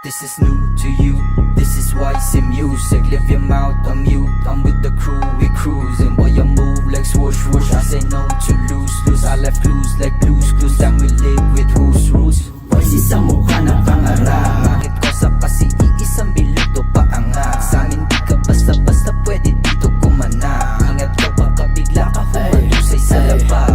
This is new to you, this is why it's in music. Live your mouth on mute, I'm with the crew, we cruising. Boy, I move like swoosh swoosh, I say no to lose. I left clues like clues, then we live with who's rules. Voices sa mukha ng pangarap, bakit ko sa kasi iisang bilog to paangat. Sa amin di ka basta-basta pwede dito kumanak. Ingat ka baka bigla ka humadusay sa labag.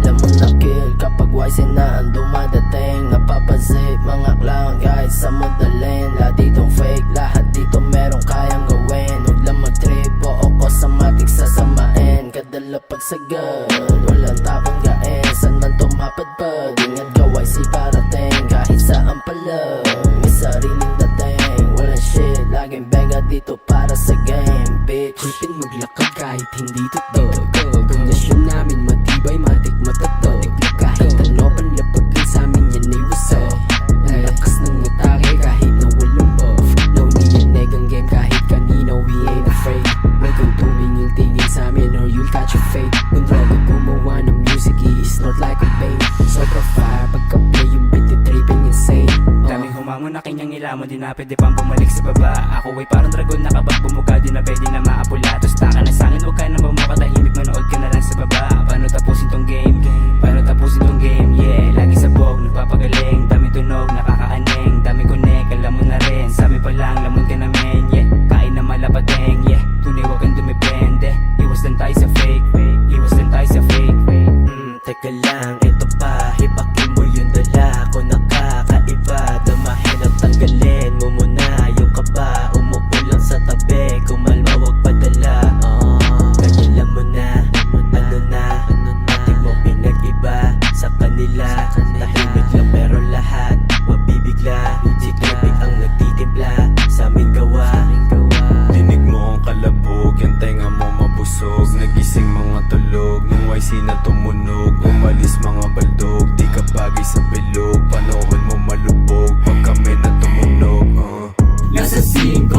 Alam mo na kill kapag wise na ang dumadating. Napapazip mga clown guys sa madaling. Lahat ditong fake, lahat dito merong kayang gawin. Huwag lang mag-trip o ako sa matik sasamain. Kadala pagsagad, walang tapang gain. San man tumapadpad, ingat ka wise parating. Kahit saan pala, may sariling dating. Walang shit, laging bega dito para sa game, bitch. Kulpin maglakad kahit hindi totoo. Pundasyon namin matibay, matik matotoo. Kahit ano panlapagin sa amin yan ay waso. Ang lakas ng atake kahit na walang off. No niyaneg ang game kahit kanina we ain't afraid. Welcome to yung tingin sa amin or you'll catch a fate. Kung droga gumawa ng music i-snort like a babe. Sobra fire pagka-play yung beat ni tripping insane. Daming humangon na kanyang ilamon, di na pwede pang bumalik sa baba. Ako ay parang dragon na kapag bumuka, di na pwede na maapula. Tusta ka na sa'kin, huwag ka na bumukatahimik, manood ka na lang sa baba. Paano tapusin tong game? Paano tapusin tong game? Yeah, lagi sabog, nagpapagaling. Dami tunog, nakakaaneng. Dami connect, alam mo na rin. Sabi pa lang, lamon ka na men. Yeah, kain na malapadeng. Yeah, tunay wag kang dumipende. Iwas lang tayo sa fake, iwas lang tayo sa fake. Teka lang, ito pa, hibakin mo yung dala ko nakakaiba. Damahin at tanggalin mo muna yung kaba. Umupo lang sa tabi, kumalma wag padala. Kaya alam mo na, ano na, ating mo pinag-iba sa kanila. Tahimik lang pero lahat mabibigla. Si Tripik ang nagtitimpla sa aming gawa. Dinig mo ang kalabog, yung tenga mo mabusog. Nagising mga tulog, nung YC na tumunog. Umalis mga baldog, di ka bagay sa bilog. Panahon mo malubog, pag kami na tumunog. Nasa 5